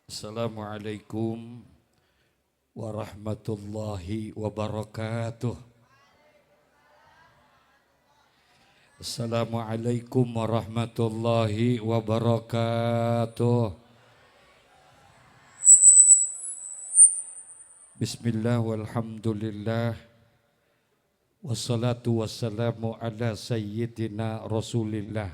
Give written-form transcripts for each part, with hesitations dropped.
Assalamualaikum warahmatullahi wabarakatuh. Assalamualaikum warahmatullahi wabarakatuh. Bismillah walhamdulillah. Wassalatu wassalamu ala sayyidina Rasulillah.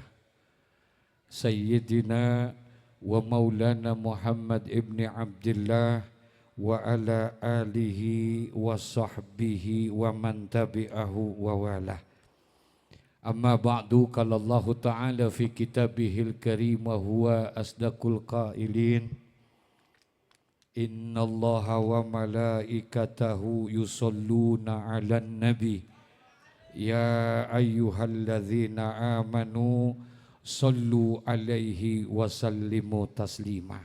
Sayyidina wa maulana Muhammad ibni Abdillah wa ala alihi wa sahbihi wa man tabi'ahu wa walah. Amma ba'du, qala Allah Ta'ala fi kitabihil karim wa huwa asdaqul qailin. Inna Allaha wa malaikatahu yusalluna 'alan nabi ya ayyuhalladzina amanu sallu alaihi wa sallimu taslima.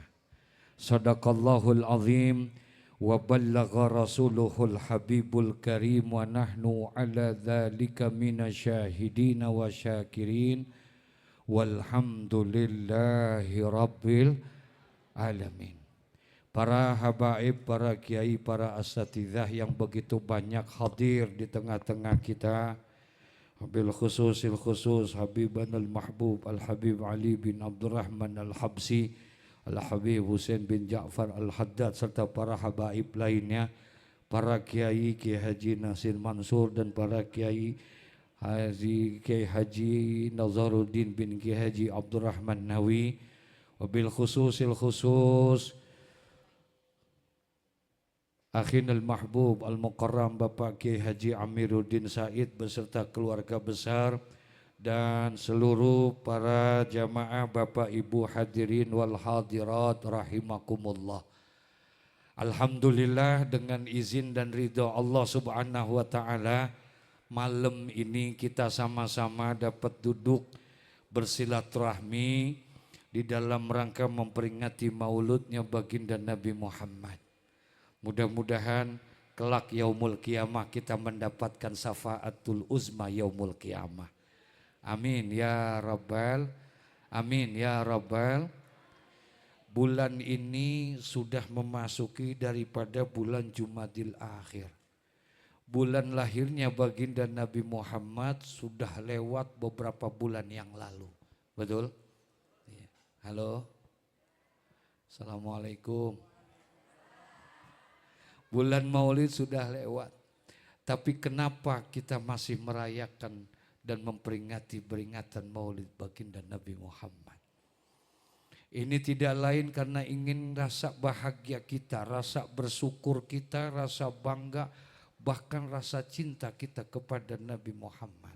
Sadaqallahul azim wa ballagha rasuluhul habibul karim wa nahnu ala dhalika minasyahidina wa syakirin walhamdulillahi rabbil alamin. Para habaib, para kiai, para asatidzah yang begitu banyak hadir di tengah-tengah kita, bil khususil khusus Habiban al-Mahbub Al-Habib Ali bin Abdurrahman Al-Habsi, Al-Habib Husain bin Ja'far Al-Haddad, serta para habaib lainnya, para kiai Kiai Haji Nasir Mansur dan para kiai Haji Nazaruddin bin Kiai Haji Abdurrahman Nawi, wabil khususil khusus Akhin al-Mahbub al-Mukarram Bapak Kiai Haji Amiruddin Said beserta keluarga besar dan seluruh para jamaah Bapak Ibu hadirin wal hadirat rahimakumullah. Alhamdulillah, dengan izin dan ridha Allah Subhanahu wa taala, malam ini kita sama-sama dapat duduk bersilaturahmi di dalam rangka memperingati mauludnya baginda Nabi Muhammad. Mudah-mudahan kelak yaumul qiyamah kita mendapatkan syafaatul uzma yaumul qiyamah. Amin ya rabbal, amin ya rabbal. Bulan ini sudah memasuki daripada bulan Jumadil Akhir. Bulan lahirnya baginda Nabi Muhammad sudah lewat beberapa bulan yang lalu. Betul? Halo. Assalamualaikum. Bulan Maulid sudah lewat, tapi kenapa kita masih merayakan dan memperingati peringatan Maulid baginda Nabi Muhammad? Ini tidak lain karena ingin rasa bahagia kita, rasa bersyukur kita, rasa bangga, bahkan rasa cinta kita kepada Nabi Muhammad.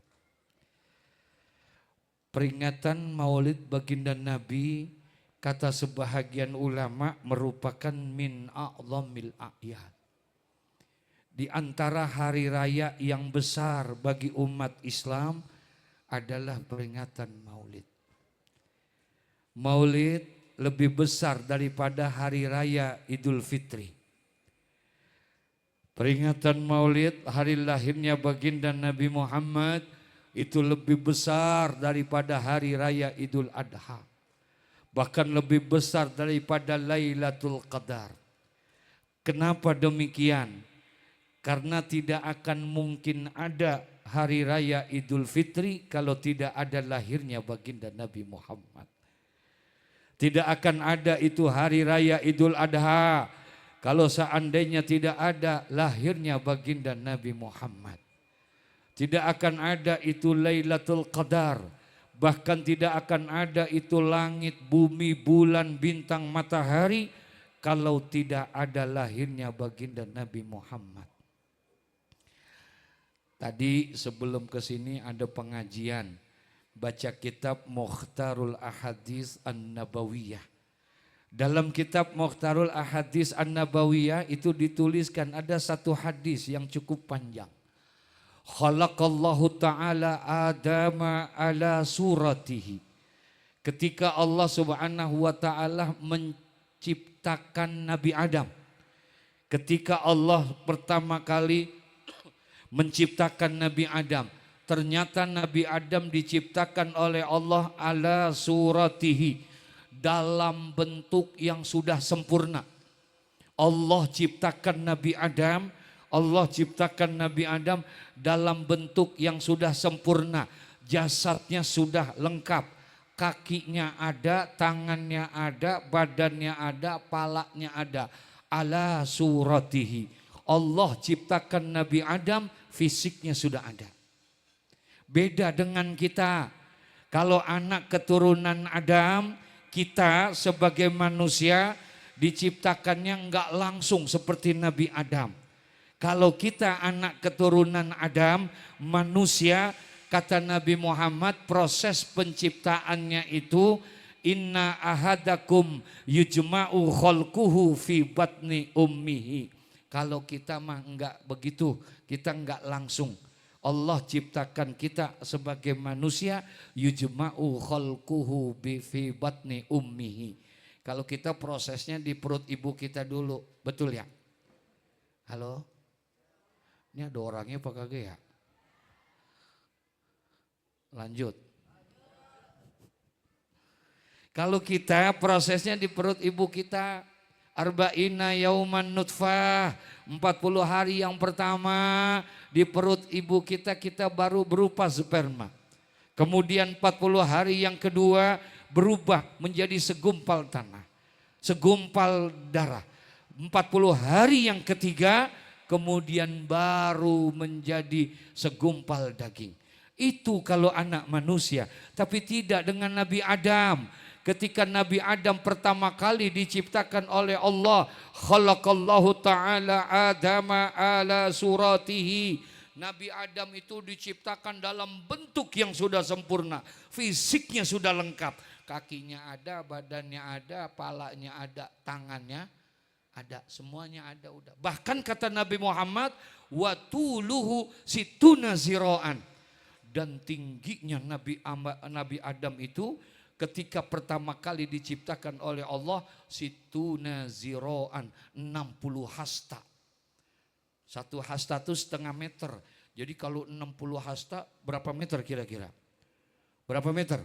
Peringatan Maulid baginda Nabi, kata sebahagian ulama, merupakan min a'zamil a'yad. Di antara hari raya yang besar bagi umat Islam adalah peringatan Maulid. Maulid lebih besar daripada hari raya Idul Fitri. Peringatan Maulid, hari lahirnya baginda Nabi Muhammad, itu lebih besar daripada hari raya Idul Adha. Bahkan lebih besar daripada Lailatul Qadar. Kenapa demikian? Karena tidak akan mungkin ada hari raya Idul Fitri kalau tidak ada lahirnya baginda Nabi Muhammad. Tidak akan ada itu hari raya Idul Adha kalau seandainya tidak ada lahirnya baginda Nabi Muhammad. Tidak akan ada itu Lailatul Qadar. Bahkan tidak akan ada itu langit, bumi, bulan, bintang, matahari kalau tidak ada lahirnya baginda Nabi Muhammad. Tadi sebelum ke sini ada pengajian baca kitab Mukhtarul Ahadits An-Nabawiyah. Dalam kitab Mukhtarul Ahadits An-Nabawiyah itu dituliskan ada satu hadis yang cukup panjang. Khalaqallahu ta'ala Adama ala suratihi. Ketika Allah Subhanahu wa taala menciptakan Nabi Adam. Ketika Allah pertama kali menciptakan Nabi Adam, ternyata Nabi Adam diciptakan oleh Allah ala suratihi, dalam bentuk yang sudah sempurna. Allah ciptakan Nabi Adam, Allah ciptakan Nabi Adam dalam bentuk yang sudah sempurna. Jasadnya sudah lengkap, kakinya ada, tangannya ada, badannya ada, palanya ada. Ala suratihi. Allah ciptakan Nabi Adam, fisiknya sudah ada. Beda dengan kita. Kalau anak keturunan Adam, kita sebagai manusia diciptakannya enggak langsung seperti Nabi Adam. Kalau kita anak keturunan Adam, manusia, kata Nabi Muhammad, proses penciptaannya itu inna ahadakum yujma'u khalquhu fi batni ummihi. Kalau kita mah enggak begitu, kita enggak langsung. Allah ciptakan kita sebagai manusia yujma'u khalquhu fi batni ummihi. Kalau kita prosesnya di perut ibu kita dulu, betul ya? Halo? Ini ada orangnya apa kagak ya? Lanjut. Kalau kita prosesnya di perut ibu kita, arba'ina yauman nutfah, 40 hari yang pertama di perut ibu kita baru berupa sperma. Kemudian 40 hari yang kedua berubah menjadi segumpal tanah, segumpal darah. 40 hari yang ketiga kemudian baru menjadi segumpal daging. Itu kalau anak manusia, tapi tidak dengan Nabi Adam. Ketika Nabi Adam pertama kali diciptakan oleh Allah, khalaqallahu ta'ala Adama ala suratihi. Nabi Adam itu diciptakan dalam bentuk yang sudah sempurna, fisiknya sudah lengkap. Kakinya ada, badannya ada, palanya ada, tangannya ada, semuanya ada udah. Bahkan kata Nabi Muhammad, wa tuluhu situna ziraan. Dan tingginya Nabi Adam itu ketika pertama kali diciptakan oleh Allah, situna ziraan, 60 hasta. Satu hasta itu setengah meter. Jadi kalau 60 hasta berapa meter kira-kira? Berapa meter?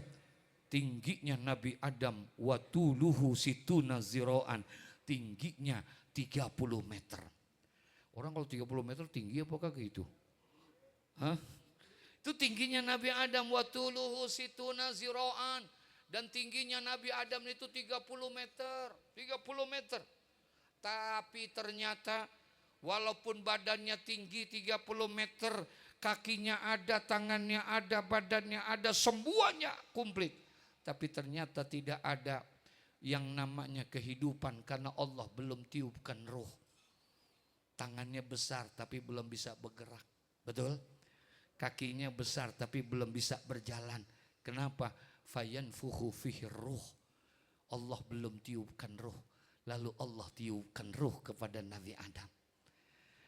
Tingginya Nabi Adam, wa tuluhu situna ziraan. Tingginya 30 meter. Orang kalau 30 meter tinggi apa kagak itu? Hah? Itu tingginya Nabi Adam, wa tuluhu situna ziraan. Dan tingginya Nabi Adam itu 30 meter. 30 meter. Tapi ternyata walaupun badannya tinggi 30 meter, kakinya ada, tangannya ada, badannya ada, semuanya komplit. Tapi ternyata tidak ada yang namanya kehidupan karena Allah belum tiupkan ruh. Tangannya besar tapi belum bisa bergerak. Betul? Kakinya besar tapi belum bisa berjalan. Kenapa? Fayanfukhu fihi ruh. Allah belum tiupkan ruh. Lalu Allah tiupkan ruh kepada Nabi Adam.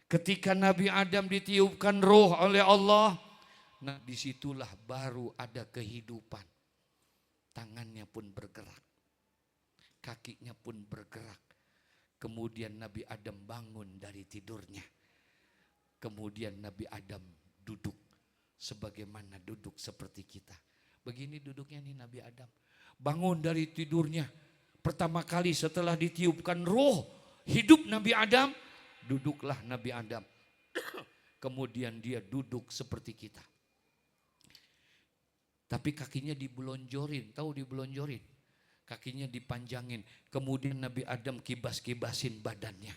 Ketika Nabi Adam ditiupkan ruh oleh Allah, nah disitulah baru ada kehidupan. Tangannya pun bergerak. Kakinya pun bergerak. Kemudian Nabi Adam bangun dari tidurnya. Kemudian Nabi Adam duduk. Sebagaimana duduk seperti kita. Begini duduknya nih Nabi Adam. Bangun dari tidurnya. Pertama kali setelah ditiupkan ruh hidup Nabi Adam. Duduklah Nabi Adam. Kemudian dia duduk seperti kita. Tapi kakinya dibelonjorin. Tahu dibelonjorin? Kakinya dipanjangin. Kemudian Nabi Adam kibas-kibasin badannya.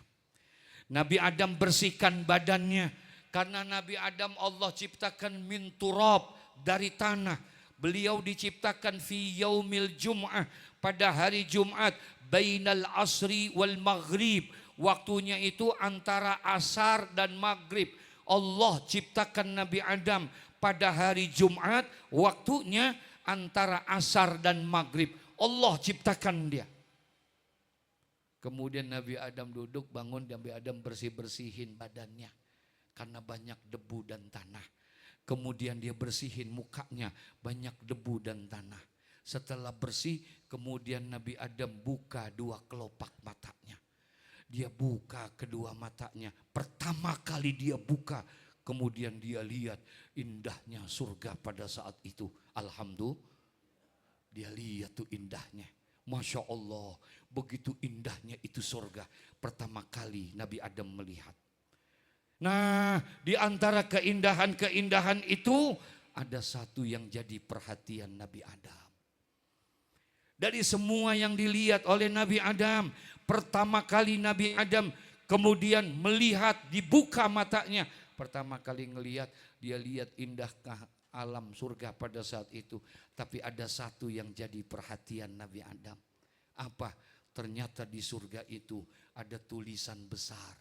Nabi Adam bersihkan badannya. Karena Nabi Adam Allah ciptakan min turab, dari tanah. Beliau diciptakan fi yaumil jum'ah, pada hari Jumat. Bainal asri wal maghrib. Waktunya itu antara asar dan maghrib. Allah ciptakan Nabi Adam pada hari Jumat. Waktunya antara asar dan maghrib. Allah ciptakan dia. Kemudian Nabi Adam duduk, bangun, Nabi Adam bersih-bersihin badannya. Karena banyak debu dan tanah. Kemudian dia bersihin mukanya, banyak debu dan tanah. Setelah bersih, kemudian Nabi Adam buka dua kelopak matanya. Dia buka kedua matanya. Pertama kali dia buka, kemudian dia lihat indahnya surga pada saat itu. Alhamdulillah. Dia lihat tuh indahnya. Masya Allah, begitu indahnya itu surga. Pertama kali Nabi Adam melihat. Nah, di antara keindahan-keindahan itu ada satu yang jadi perhatian Nabi Adam. Dari semua yang dilihat oleh Nabi Adam, pertama kali Nabi Adam kemudian melihat, dibuka matanya. Pertama kali ngelihat, dia lihat indahkah alam surga pada saat itu. Tapi ada satu yang jadi perhatian Nabi Adam. Apa? Ternyata di surga itu ada tulisan besar.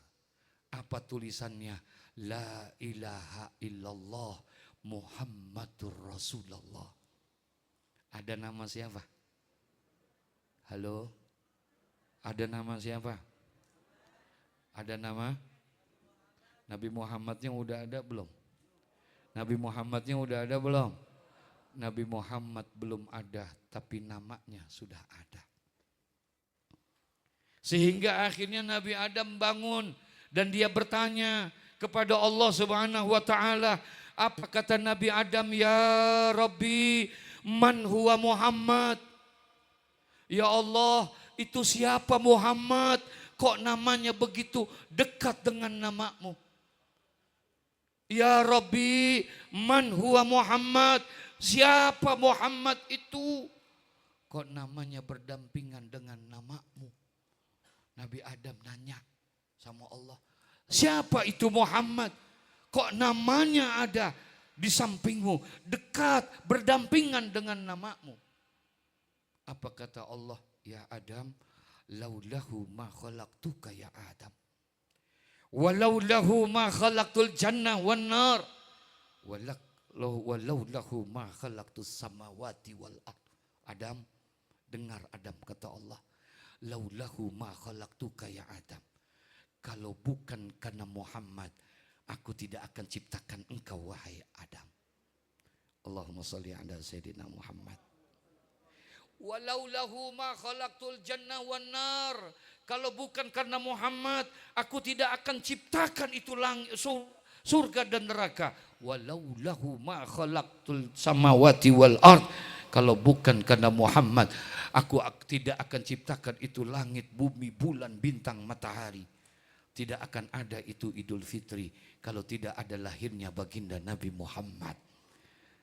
Apa tulisannya? La ilaha illallah Muhammadur Rasulullah. Ada nama siapa? Halo? Ada nama siapa? Ada nama? Nabi Muhammadnya udah ada belum? Nabi Muhammadnya udah ada belum? Nabi Muhammad belum ada, tapi namanya sudah ada. Sehingga akhirnya Nabi Adam bangun dan dia bertanya kepada Allah Subhanahu wa taala. Apa kata Nabi Adam? Ya Rabbi, man huwa Muhammad? Ya Allah, itu siapa Muhammad? Kok namanya begitu dekat dengan namamu? Ya Rabbi, man huwa Muhammad? Siapa Muhammad itu? Kok namanya berdampingan dengan namamu? Nabi Adam nanya sama Allah, siapa itu Muhammad? Kok namanya ada di sampingmu, dekat, berdampingan dengan namamu? Apa kata Allah? Ya Adam, laulahu ma khalaqtuka ya Adam. Walau lahu ma khalaqtul jannah wan nar. Walau lahu ma khalaqtus samawati wal ard. Adam, dengar Adam, kata Allah. Laulahu ma khalaqtuka ya Adam. Kalau bukan karena Muhammad, aku tidak akan ciptakan engkau wahai Adam. Allahumma salli ala sayyidina Muhammad. Walau lahu ma khalaqtul jannah wan nar. Kalau bukan karena Muhammad, aku tidak akan ciptakan itu langit, surga dan neraka. Walau lahu ma khalaqtul samawati wal ard. Kalau bukan karena Muhammad, aku tidak akan ciptakan itu langit, bumi, bulan, bintang, matahari. Tidak akan ada itu Idul Fitri kalau tidak ada lahirnya baginda Nabi Muhammad.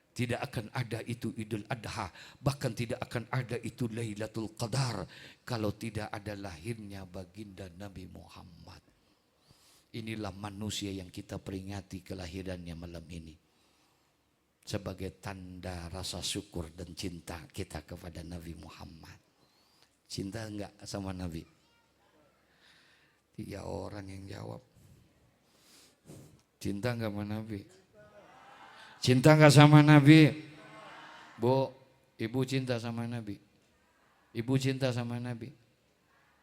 Tidak akan ada itu Idul Adha, bahkan tidak akan ada itu Lailatul Qadar kalau tidak ada lahirnya baginda Nabi Muhammad. Inilah manusia yang kita peringati kelahirannya malam ini. Sebagai tanda rasa syukur dan cinta kita kepada Nabi Muhammad. Cinta enggak sama Nabi? 3 orang yang jawab. Cinta enggak sama Nabi? Cinta enggak sama Nabi? Bu, ibu cinta sama Nabi? Ibu cinta sama Nabi?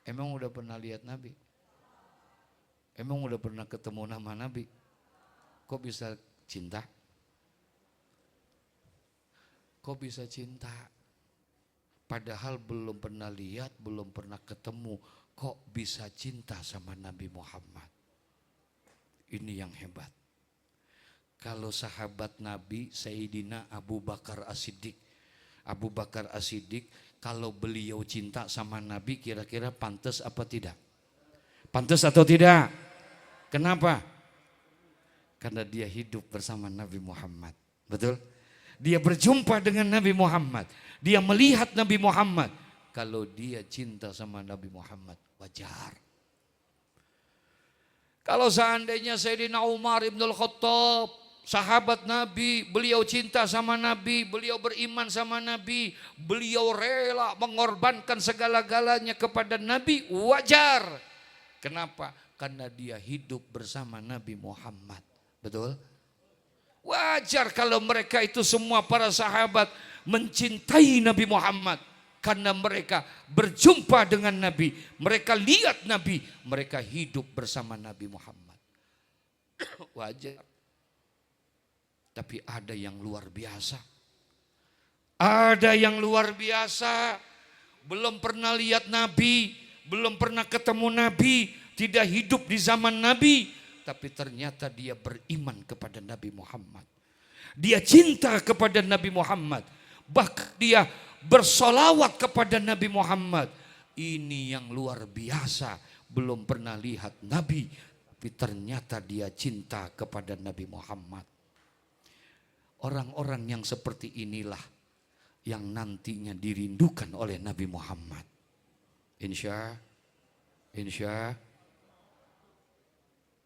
Emang udah pernah lihat Nabi? Emang udah pernah ketemu nama Nabi? Kok bisa cinta? Kok bisa cinta? Padahal belum pernah lihat, belum pernah ketemu. Kok bisa cinta sama Nabi Muhammad? Ini yang hebat. Kalau sahabat Nabi Sayyidina Abu Bakar As-Siddiq. Abu Bakar As-Siddiq, kalau beliau cinta sama Nabi, kira-kira pantas apa tidak? Pantas atau tidak? Kenapa? Karena dia hidup bersama Nabi Muhammad. Betul? Dia berjumpa dengan Nabi Muhammad. Dia melihat Nabi Muhammad. Kalau dia cinta sama Nabi Muhammad, wajar. Kalau seandainya Sayyidina Umar Ibn Khattab, sahabat Nabi, beliau cinta sama Nabi, beliau beriman sama Nabi, beliau rela mengorbankan segala-galanya kepada Nabi, wajar. Kenapa? Karena dia hidup bersama Nabi Muhammad. Betul? Wajar kalau mereka itu semua para sahabat mencintai Nabi Muhammad. Karena mereka berjumpa dengan Nabi, mereka lihat Nabi, mereka hidup bersama Nabi Muhammad. Wajar. Tapi ada yang luar biasa. Ada yang luar biasa. Belum pernah lihat Nabi, belum pernah ketemu Nabi, tidak hidup di zaman Nabi. Tapi ternyata dia beriman kepada Nabi Muhammad. Dia cinta kepada Nabi Muhammad. bahkan dia bersolawat kepada Nabi Muhammad. Ini yang luar biasa, belum pernah lihat Nabi, tapi ternyata dia cinta kepada Nabi Muhammad. Orang-orang yang seperti inilah yang nantinya dirindukan oleh Nabi Muhammad. Insya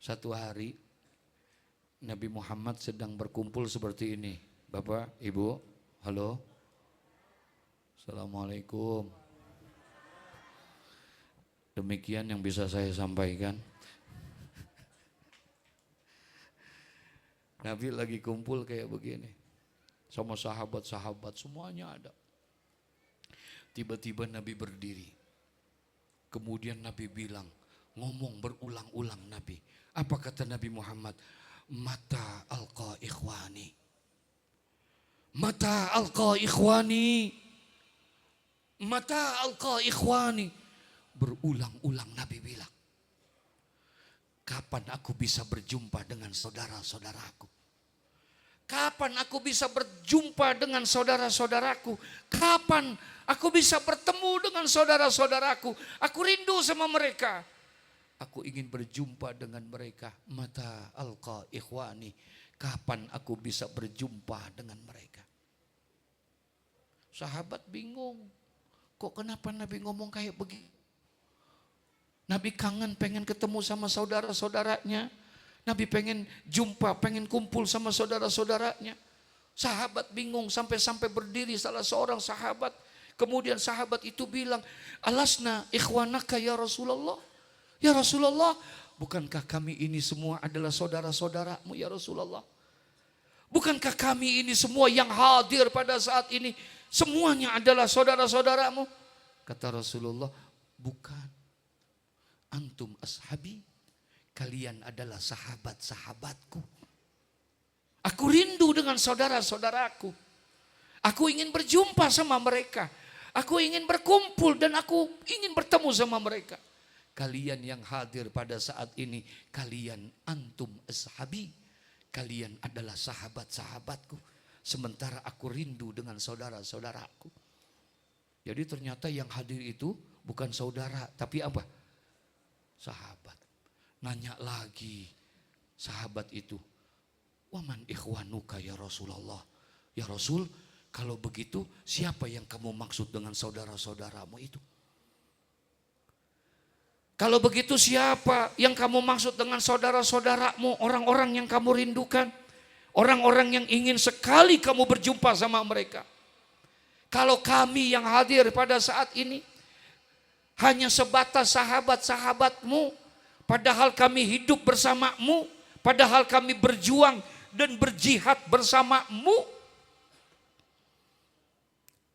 satu hari Nabi Muhammad sedang berkumpul seperti ini. Bapak, Ibu, halo. Assalamualaikum. Demikian yang bisa saya sampaikan. Nabi lagi kumpul kayak begini. Sama sahabat-sahabat semuanya ada. Tiba-tiba Nabi berdiri. Kemudian Nabi bilang, ngomong berulang-ulang Nabi. Apa kata Nabi Muhammad? Mata alqa ikhwani. Mata alqa ikhwani. Mata alqa ikhwani. Berulang-ulang Nabi bilang. Kapan aku bisa berjumpa dengan saudara-saudaraku? Kapan aku bisa berjumpa dengan saudara-saudaraku? Kapan aku bisa bertemu dengan saudara-saudaraku? Aku rindu sama mereka. Aku ingin berjumpa dengan mereka. Mata alqa ikhwani. Kapan aku bisa berjumpa dengan mereka? Sahabat bingung. Kok kenapa Nabi ngomong kayak begini? Nabi kangen pengen ketemu sama saudara-saudaranya. Nabi pengen jumpa, pengen kumpul sama saudara-saudaranya. Sahabat bingung sampai-sampai berdiri salah seorang sahabat. Kemudian sahabat itu bilang, alasna ikhwanaka ya Rasulullah. Ya Rasulullah, bukankah kami ini semua adalah saudara-saudaramu ya Rasulullah? Bukankah kami ini semua yang hadir pada saat ini semuanya adalah saudara-saudaramu? Kata Rasulullah, bukan. Antum ashabi, kalian adalah sahabat-sahabatku. Aku rindu dengan saudara-saudaraku. Aku ingin berjumpa sama mereka. Aku ingin berkumpul dan aku ingin bertemu sama mereka. Kalian yang hadir pada saat ini, kalian antum ashabi. Kalian adalah sahabat-sahabatku. Sementara aku rindu dengan saudara-saudaraku. Jadi ternyata yang hadir itu bukan saudara, tapi apa? Sahabat. Nanya lagi sahabat itu, waman ikhwanuka ya Rasulullah. Ya Rasul, kalau begitu siapa yang kamu maksud dengan saudara-saudaramu itu? Kalau begitu siapa yang kamu maksud dengan saudara-saudaramu, orang-orang yang kamu rindukan, orang-orang yang ingin sekali kamu berjumpa sama mereka? Kalau kami yang hadir pada saat ini hanya sebatas sahabat-sahabatmu, padahal kami hidup bersamamu, padahal kami berjuang dan berjihad bersamamu.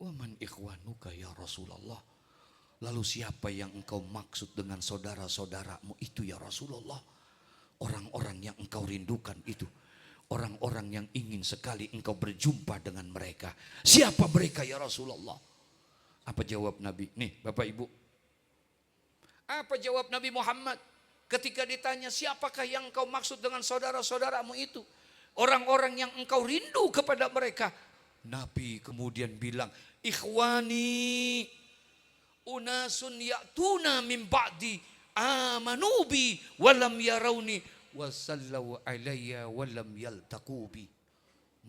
Waman ikhwanuka ya Rasulullah. Lalu siapa yang engkau maksud dengan saudara-saudaramu itu ya Rasulullah? Orang-orang yang engkau rindukan itu. Orang-orang yang ingin sekali engkau berjumpa dengan mereka. Siapa mereka ya Rasulullah? Apa jawab Nabi? Nih Bapak Ibu. Apa jawab Nabi Muhammad ketika ditanya siapakah yang engkau maksud dengan saudara-saudaramu itu? Orang-orang yang engkau rindu kepada mereka. Nabi kemudian bilang, ikhwani unasun ya'tuna min ba'di amanubi walam yarawni wasallahu alayya walam yaltaqubi.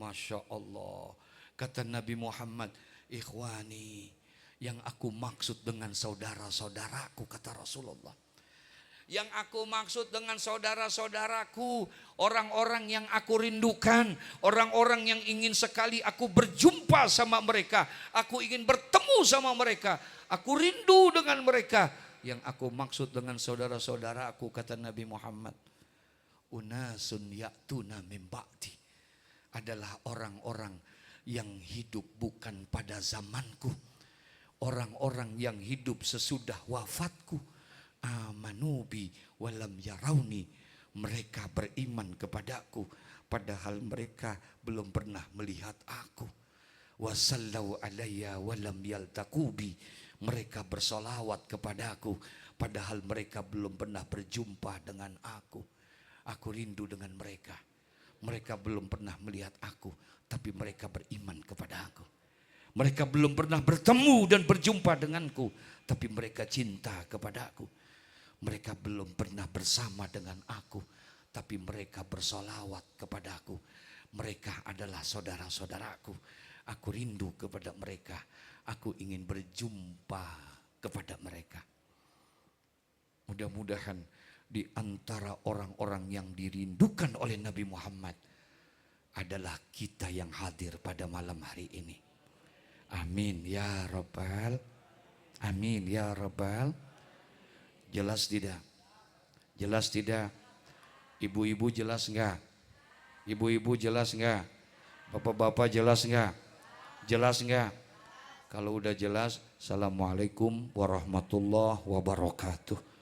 Masya Allah. Kata Nabi Muhammad, ikhwani, yang aku maksud dengan saudara-saudaraku, kata Rasulullah. Yang aku maksud dengan saudara-saudaraku, orang-orang yang aku rindukan, orang-orang yang ingin sekali aku berjumpa sama mereka, aku ingin bertemu sama mereka, aku rindu dengan mereka. Yang aku maksud dengan saudara-saudaraku, kata Nabi Muhammad, unasun ya'tuna min ba'di, adalah orang-orang yang hidup bukan pada zamanku, orang-orang yang hidup sesudah wafatku. Amanubi walam yarawni, mereka beriman kepadaku padahal mereka belum pernah melihat aku. Wasallau alayya walam yaltaqubi, mereka bersolawat kepadaku padahal mereka belum pernah berjumpa dengan aku. Aku rindu dengan mereka. Mereka belum pernah melihat aku, tapi mereka beriman kepada aku. Mereka belum pernah bertemu dan berjumpa denganku, tapi mereka cinta kepadaku. Mereka belum pernah bersama dengan aku, tapi mereka bersolawat kepadaku. Mereka adalah saudara-saudaraku. Aku rindu kepada mereka. Aku ingin berjumpa kepada mereka. Mudah-mudahan di antara orang-orang yang dirindukan oleh Nabi Muhammad adalah kita yang hadir pada malam hari ini. Amin ya Rabbal. Amin ya Rabbal. Jelas tidak? Jelas tidak? Ibu-ibu jelas enggak? Ibu-ibu jelas enggak? Bapak-bapak jelas enggak? Jelas enggak? Kalau udah jelas, Assalamualaikum warahmatullahi wabarakatuh.